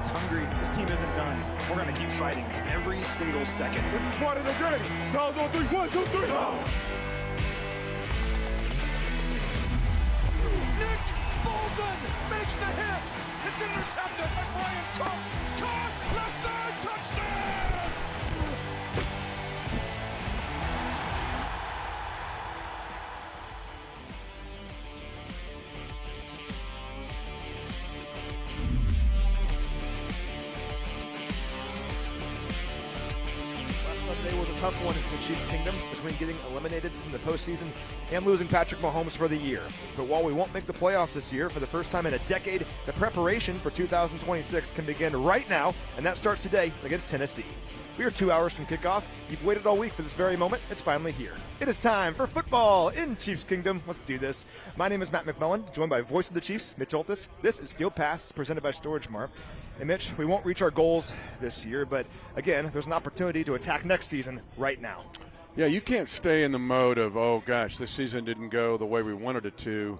is hungry. This team isn't done. We're going to keep fighting every single second. This is part of the journey. Calls on 3, 1, 2, 3. Nick Bolton makes the hit. It's intercepted by Brian Cook. Cook, left side, touchdown! Sunday was a tough one in the Chiefs' kingdom between getting eliminated from the postseason and losing Patrick Mahomes for the year. But while we won't make the playoffs this year for the first time in a decade, the preparation for 2026 can begin right now, and that starts today against Tennessee. We are 2 hours from kickoff. You've waited all week for this very moment. It's finally here. It is time for football in Chiefs Kingdom. Let's do this. My name is Matt McMullen, joined by voice of the Chiefs, Mitch Holthus. This is Field Pass, presented by StorageMart. And Mitch, we won't reach our goals this year, but again, there's an opportunity to attack next season right now. Yeah, you can't stay in the mode of, oh gosh, this season didn't go the way we wanted it to.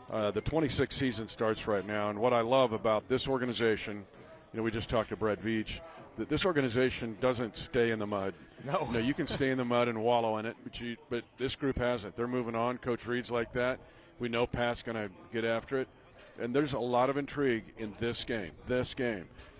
The 26th season starts right now, and what I love about this organization, we just talked to Brett Veach, that this organization doesn't stay in the mud. No. You can stay in the mud and wallow in it, but this group hasn't. They're moving on. Coach Reed's like that. We know Pat's going to get after it. And there's a lot of intrigue in this game,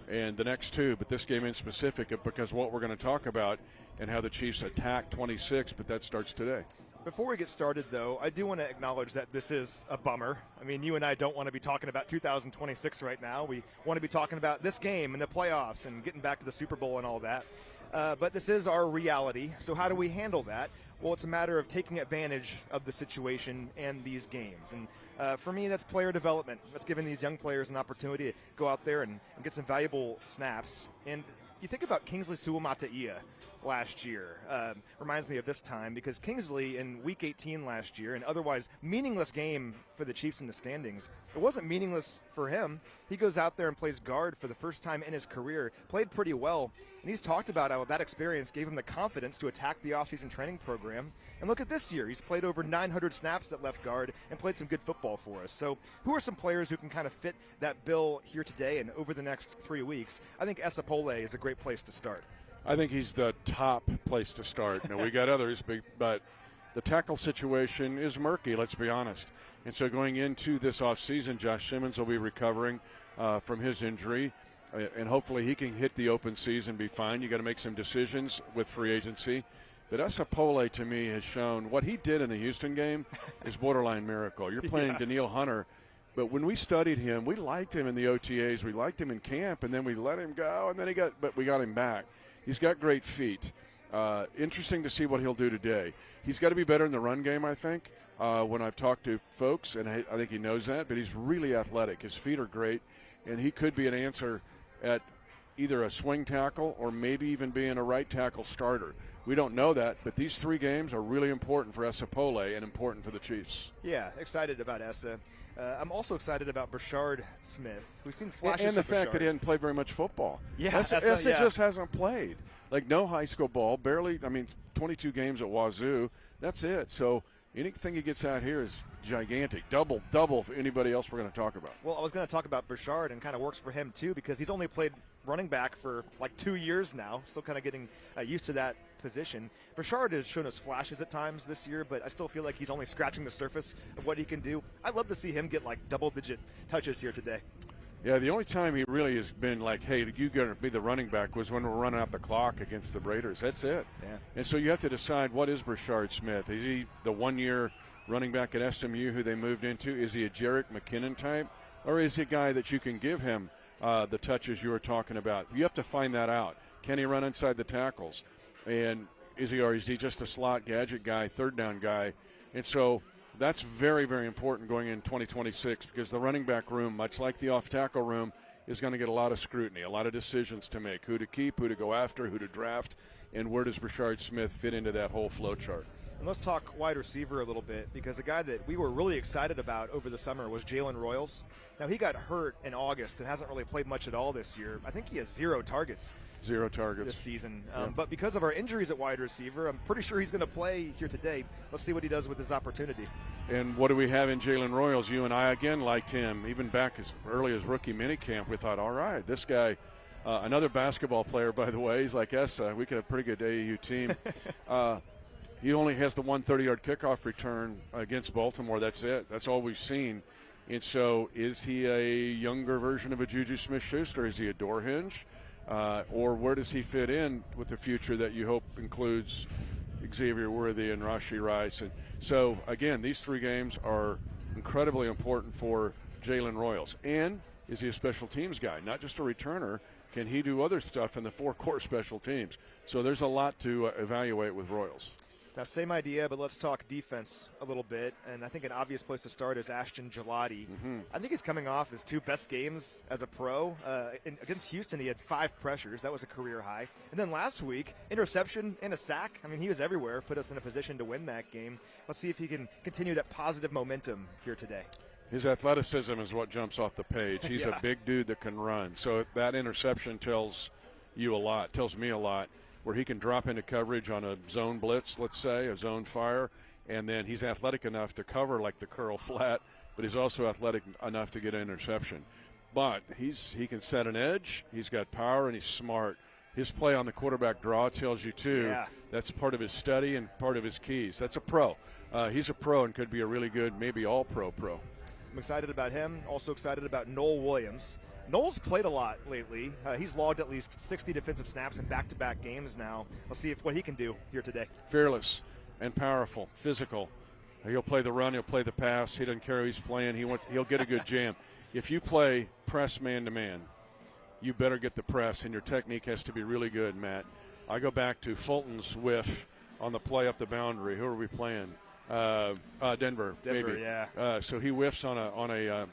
and the next two, but this game in specific, because what we're going to talk about and how the Chiefs attack 26, but that starts today. Before we get started, though, I do want to acknowledge that this is a bummer. I mean, you and I don't want to be talking about 2026 right now. We want to be talking about this game and the playoffs and getting back to the Super Bowl and all that. But this is our reality. So how do we handle that? Well, it's a matter of taking advantage of the situation and these games. And for me, that's player development. That's giving these young players an opportunity to go out there and get some valuable snaps. And you think about Kingsley Suamataia last year. Reminds me of this time because Kingsley in Week 18 last year, an otherwise meaningless game for the Chiefs in the standings, it wasn't meaningless for him. He goes out there and plays guard for the first time in his career, played pretty well, and he's talked about how that experience gave him the confidence to attack the offseason training program. And look at this year. He's played over 900 snaps at left guard and played some good football for us. So who are some players who can kind of fit that bill here today and over the next 3 weeks? I think Esapole is a great place to start. I think he's the top place to start. We got others, but the tackle situation is murky, let's be honest. And so going into this offseason, Josh Simmons will be recovering from his injury, and hopefully he can hit the open season, be fine. You got to make some decisions with free agency. But Esapole, to me, has shown what he did in the Houston game is borderline miracle. You're playing Danielle Hunter. But when we studied him, we liked him in the OTAs. We liked him in camp, and then we let him go, and then we got him back. He's got great feet. Interesting to see what he'll do today. He's got to be better in the run game, I think, when I've talked to folks, and I think he knows that. But he's really athletic. His feet are great, and he could be an answer at either a swing tackle or maybe even being a right tackle starter. We don't know that, but these 3 games are really important for Esapole and important for the Chiefs. Yeah, excited about Esa. I'm also excied about Brashard Smith. We've seen flashes and the of fact Brashard. that he hadn't played very much football. Yeah, Esa just hasn't played. Like no high school ball, barely. 22 games at Wazoo. That's it. So anything he gets out here is gigantic. Double for anybody else we're going to talk about. Well, I was going to talk about Brashard, and kind of works for him too because he's only played running back for like 2 years now. Still kind of getting used to that position. Brashard has shown us flashes at times this year, but I still feel like he's only scratching the surface of what he can do. I'd love to see him get like double-digit touches here today. Yeah, the only time he really has been like, hey, you're going to be the running back was when we're running out the clock against the Raiders. That's it. Yeah. And so you have to decide, what is Brashard Smith? Is he the one-year running back at SMU who they moved into? Is he a Jerick McKinnon type? Or is he a guy that you can give him the touches you were talking about? You have to find that out. Can he run inside the tackles? And is he just a slot gadget guy, third down guy? And so that's very, very important going in 2026 because the running back room, much like the off-tackle room, is going to get a lot of scrutiny, a lot of decisions to make, who to keep, who to go after, who to draft, and where does Brashard Smith fit into that whole flow chart. And let's talk wide receiver a little bit, because the guy that we were really excited about over the summer was Jalen Royals. Now, he got hurt in August and hasn't really played much at all this year. I think he has 0 targets. 0 targets This season. Yeah. But because of our injuries at wide receiver, I'm pretty sure he's going to play here today. Let's see what he does with his opportunity. And what do we have in Jalen Royals? You and I, again, liked him. Even back as early as rookie minicamp, we thought, all right, this guy, another basketball player, by the way. He's like us. We could have a pretty good AAU team. He only has the 130-yard kickoff return against Baltimore. That's it. That's all we've seen. And so is he a younger version of a Juju Smith-Schuster? Is he a door hinge? Or where does he fit in with the future that you hope includes Xavier Worthy and Rashee Rice? And so, again, these 3 games are incredibly important for Jalen Royals. And is he a special teams guy, not just a returner? Can he do other stuff in the 4 core special teams? So there's a lot to evaluate with Royals. Now, same idea, but let's talk defense a little bit. And I think an obvious place to start is Ashton Gelati. I think he's coming off his 2 best games as a pro. Against Houston, he had 5 pressures. That was a career high. And then last week, interception and a sack. I mean, he was everywhere, put us in a position to win that game. Let's see if he can continue that positive momentum here today. His athleticism is what jumps off the page. He's a big dude that can run. So that interception tells you a lot, tells me a lot, where he can drop into coverage on a zone blitz, let's say, a zone fire, and then he's athletic enough to cover like the curl flat, but he's also athletic enough to get an interception. But he can set an edge, he's got power, and he's smart. His play on the quarterback draw tells you, too, that's part of his study and part of his keys. That's a pro. He's a pro and could be a really good, maybe all-pro pro. I'm excited about him. Also excited about Noel Williams. Noel's played a lot lately. He's logged at least 60 defensive snaps in back-to-back games now. Let's see what he can do here today. Fearless and powerful, physical. He'll play the run, he'll play the pass. He doesn't care who he's playing. He'll get a good jam. If you play press man-to-man, you better get the press, and your technique has to be really good, Matt. I go back to Fulton's whiff on the play up the boundary. Who are we playing? Denver, maybe. Yeah. So he whiffs on a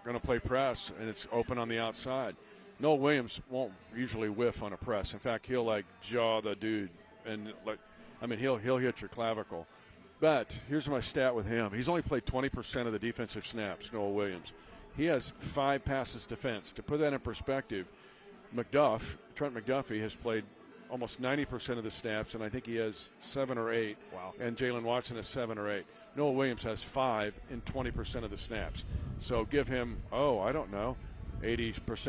going to play press, and it's open on the outside. Noel Williams won't usually whiff on a press. In fact, he'll jaw the dude, and he'll hit your clavicle. But here's my stat with him: he's only played 20% of the defensive snaps. Noel Williams, he has 5 passes defense. To put that in perspective, Trent McDuffie has played almost 90% of the snaps, and I think he has 7 or 8. Wow. And Jalen Watson has 7 or 8. Noel Williams has 5 in 20% of the snaps. So give him, 80%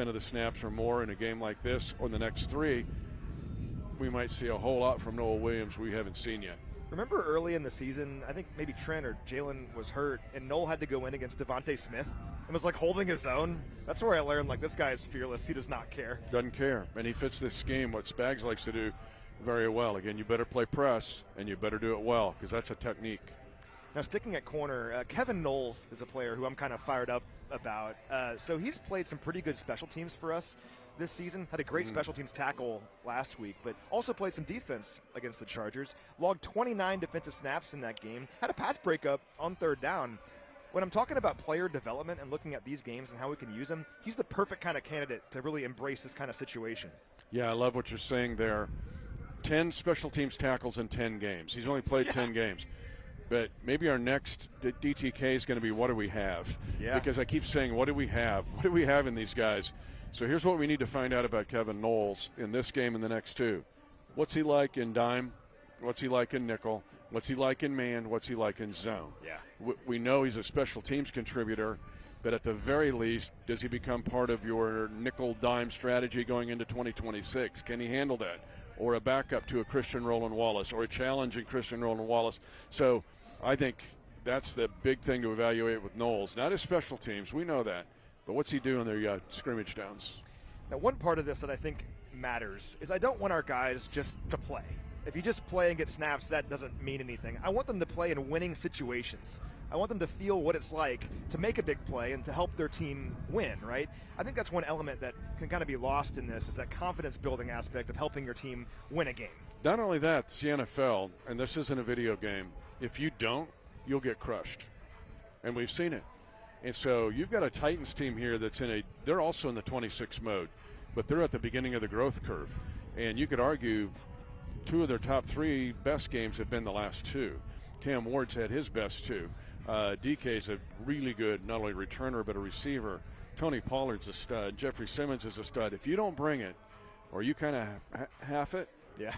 of the snaps or more in a game like this, or the next 3. We might see a whole lot from Noel Williams we haven't seen yet. Remember early in the season, I think maybe Trent or Jalen was hurt, and Noel had to go in against Devontae Smith and was holding his own. That's where I learned, this guy is fearless. He does not care. Doesn't care. And he fits this scheme, what Spags likes to do, very well. Again, you better play press, and you better do it well, because that's a technique. Now, sticking at corner, Kevin Knowles is a player who I'm kind of fired up about. So he's played some pretty good special teams for us this season. Had a great special teams tackle last week, but also played some defense against the Chargers. Logged 29 defensive snaps in that game. Had a pass breakup on 3rd down. When I'm talking about player development and looking at these games and how we can use them, he's the perfect kind of candidate to really embrace this kind of situation. Yeah, I love what you're saying there. 10 special teams tackles in 10 games. He's only played 10 games. But maybe our next DTK is going to be, what do we have? Yeah. Because I keep saying, what do we have? What do we have in these guys? So here's what we need to find out about Kevin Knowles in this game and the next 2. What's he like in dime? What's he like in nickel? What's he like in man? What's he like in zone? Yeah. We know he's a special teams contributor, but at the very least, does he become part of your nickel-dime strategy going into 2026? Can he handle that? Or a backup to a Christian Roland Wallace, or a challenging Christian Roland Wallace? So I think that's the big thing to evaluate with Knowles. Not his special teams, we know that, but what's he doing their scrimmage downs? Now, one part of this that I think matters is I don't want our guys just to play. If you just play and get snaps, that doesn't mean anything. I want them to play in winning situations. I want them to feel what it's like to make a big play and to help their team win, right? I think that's one element that can kind of be lost in this, is that confidence-building aspect of helping your team win a game. Not only that, it's the NFL, and this isn't a video game. If you don't, you'll get crushed. And we've seen it. And so you've got a Titans team here that's they're also in the 26 mode, but they're at the beginning of the growth curve. And you could argue two of their top three best games have been the last two. Cam Ward's had his best two. DK's a really good, not only returner, but a receiver. Tony Pollard's a stud. Jeffrey Simmons is a stud. If you don't bring it, or you kind of half it,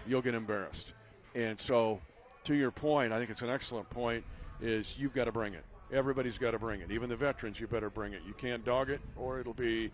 you'll get embarrassed. And so, to your point, I think it's an excellent point, is you've got to bring it. Everybody's got to bring it. Even the veterans, you better bring it. You can't dog it, or it'll be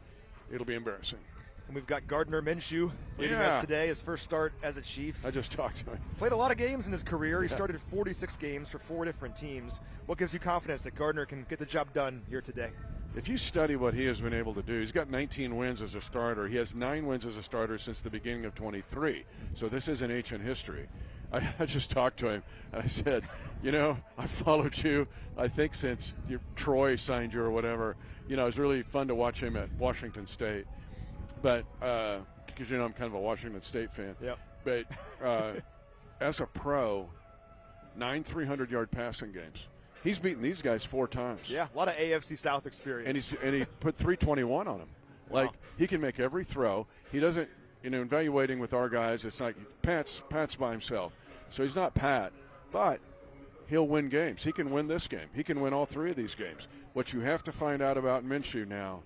embarrassing. And we've got Gardner Minshew leading us today, his first start as a Chief. I just talked to him. Played a lot of games in his career. He started 46 games for 4 different teams. What gives you confidence that Gardner can get the job done here today? If you study what he has been able to do, he's got 19 wins as a starter. He has 9 wins as a starter since the beginning of 23. So this is an ancient history. I just talked to him, and I said, I followed you, I think, since Troy signed you or whatever. It was really fun to watch him at Washington State. But because, I'm kind of a Washington State fan. Yep. But as a pro, 9 300-yard passing games. He's beaten these guys 4 times. Yeah, a lot of AFC South experience. And he put 321 on him. Wow. Like, he can make every throw. He doesn't, evaluating with our guys, it's like Pat's by himself. So he's not Pat, but he'll win games. He can win this game. He can win all 3 of these games. What you have to find out about Minshew now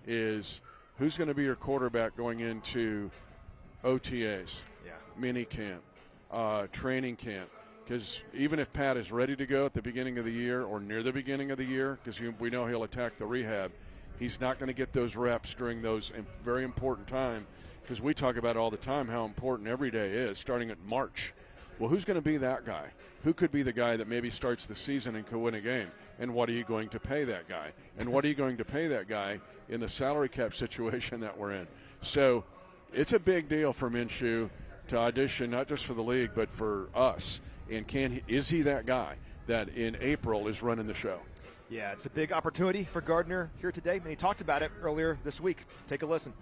is who's going to be your quarterback going into OTAs, mini camp, training camp. Because even if Pat is ready to go at the beginning of the year or near the beginning of the year, because we know he'll attack the rehab, he's not going to get those reps during those very important time, because we talk about all the time how important every day is, starting at March. Well, who's going to be that guy? Who could be the guy that maybe starts the season and could win a game? And what are you going to pay that guy? And what are you going to pay that guy in the salary cap situation that we're in? So it's a big deal for Minshew to audition, not just for the league, but for us. And is he that guy that in April is running the show? Yeah, it's a big opportunity for Gardner here today, and he talked about it earlier this week. Take a listen.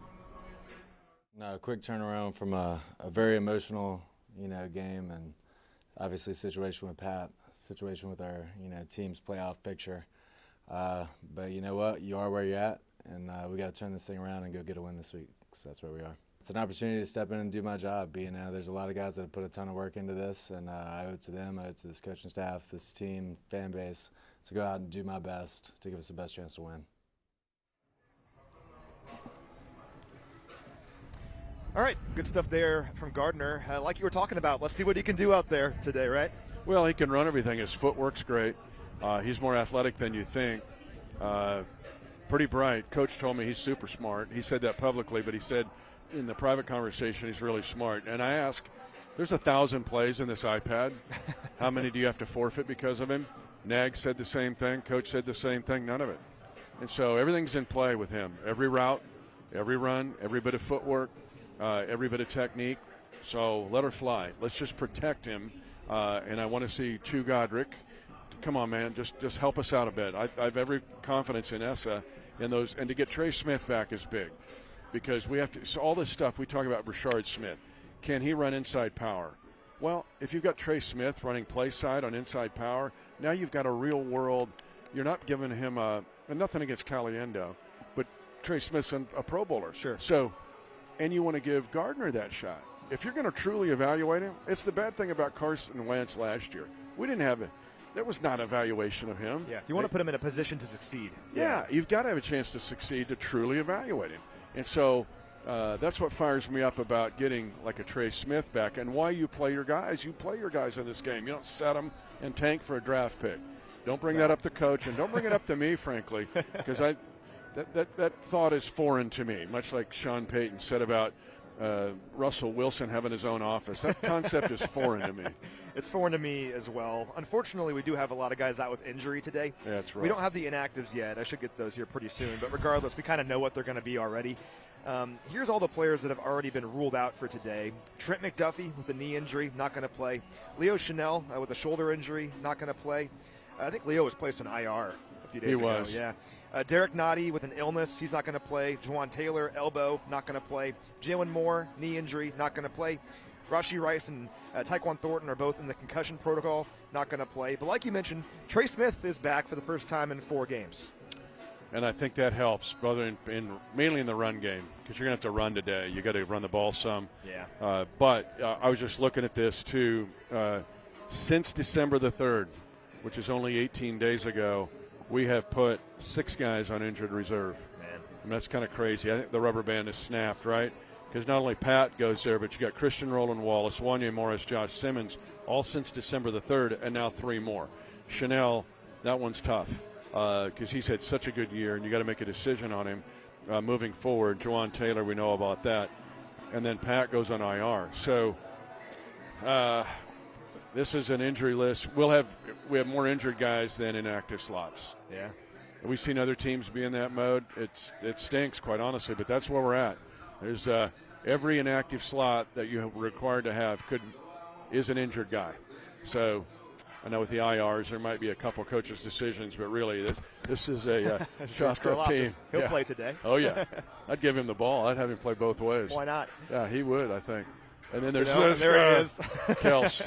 No, quick turnaround from a very emotional, game, and obviously situation with Pat, situation with our, team's playoff picture. But you know what? You are where you're at, and we got to turn this thing around and go get a win this week. So that's where we are. It's an opportunity to step in and do my job. There's a lot of guys that have put a ton of work into this, and I owe it to them, I owe it to this coaching staff, this team, fan base, to go out and do my best to give us the best chance to win. All right, good stuff there from Gardner. Like you were talking about, let's see what he can do out there today, right? Well, he can run everything. His footwork's great. He's more athletic than you think. Pretty bright. Coach told me he's super smart. He said that publicly, but he said in the private conversation he's really smart. And I asked, there's 1,000 plays in this iPad. How many do you have to forfeit because of him? Nag said the same thing. Coach said the same thing. None of it. And so everything's in play with him. Every route, every run, every bit of footwork, every bit of technique. So let her fly. Let's just protect him. And I want to see Chu Godric. Come on, man, just help us out a bit. I have every confidence in Essa in those, and to get Trey Smith back is big, because we have to. So all this stuff we talk about, Rashard Smith, can he run inside power? Well, if you've got Trey Smith running play side on inside power, now you've got a real world. You're not giving him and nothing against Caliendo, but Trey Smith's a Pro Bowler. Sure. So, and you want to give Gardner that shot. If you're going to truly evaluate him, it's the bad thing about Carson Wentz last year. We didn't have it. There was not evaluation of him. Yeah, you want to put him in a position to succeed. Yeah, you've got to have a chance to succeed to truly evaluate him. And so that's what fires me up about getting like a Trey Smith back, and why you play your guys. You play your guys in this game. You don't set them and tank for a draft pick. Don't bring that up to coach, and don't bring it up to me, frankly, because that thought is foreign to me, much like Sean Payton said about Russell Wilson having his own office. That concept is foreign to me. It's foreign to me as well. Unfortunately, we do have a lot of guys out with injury today. Yeah, that's right. We don't have the inactives yet. I should get those here pretty soon. But regardless, we kind of know what they're going to be already. Here's all the players that have already been ruled out for today. Trent McDuffie with a knee injury, not going to play. Leo Chanel with a shoulder injury, not going to play. I think Leo was placed on IR a few days ago. He was. Yeah. Derek Nottie with an illness, he's not going to play. Juwan Taylor, elbow, not going to play. Jalen Moore, knee injury, not going to play. Rashee Rice and Tyquan Thornton are both in the concussion protocol, not going to play. But like you mentioned, Trey Smith is back for the first time in 4 games. And I think that helps, brother, mainly in the run game, because you're going to have to run today. You got to run the ball some. Yeah. But I was just looking at this, too. Since December the 3rd, which is only 18 days ago, we have put 6 guys on injured reserve. Man. And that's kind of crazy. I think the rubber band is snapped, right? Because not only Pat goes there, but you got Christian Roland Wallace, Wanya Morris, Josh Simmons, all since December the 3rd, and now 3 more. Chanel, that one's tough. Because he's had such a good year, and you got to make a decision on him moving forward. Juwan Taylor, we know about that, and then Pat goes on IR. So this is an injury list. We have more injured guys than inactive slots. Yeah, we've seen other teams be in that mode. It stinks, quite honestly, but that's where we're at. There's every inactive slot that you're required to have is an injured guy. So. I know with the IRs there might be a couple coaches' decisions, but really this is a chopped up team. He'll play today. Oh, yeah. I'd give him the ball. I'd have him play both ways. Why not? Yeah, he would, I think. And then there's there he is. Kels.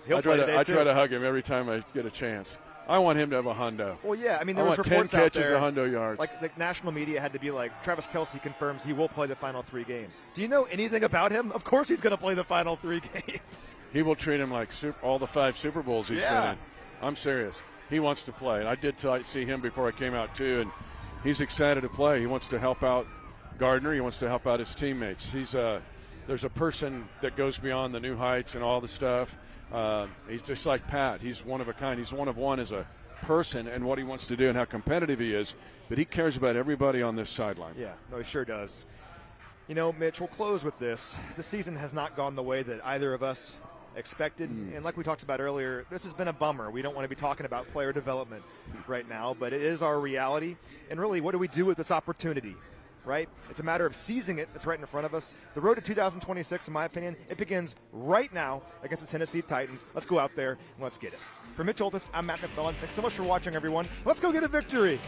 He'll play today, I too. try to hug him every time I get a chance. I want him to have a hundo. Well, yeah. I mean, there I was want reports 10 catches, out there, 100 yards. Like the national media had to be like, Travis Kelce confirms he will play the final 3 games. Do you know anything about him? Of course he's going to play the final 3 games. He will treat him like all the 5 Super Bowls he's been in. I'm serious. He wants to play. And I did see him before I came out, too, and he's excited to play. He wants to help out Gardner. He wants to help out his teammates. There's a person that goes beyond the new heights and all the stuff. He's just like Pat. He's one of a kind. He's one of one as a person and what he wants to do and how competitive he is. But he cares about everybody on this sideline. Yeah, no, he sure does. You know, Mitch, we'll close with this. The season has not gone the way that either of us expected, and like we talked about earlier, this has been a bummer. We don't want to be talking about player development right now, but it is our reality. And really, what do we do with this opportunity, right? It's a matter of seizing it. It's right in front of us. The road to 2026, in my opinion, it begins right now against the Tennessee Titans. Let's go out there and let's get it. For Mitch Holthus, I'm Matt McMullen. Thanks so much for watching, everyone. Let's go get a victory.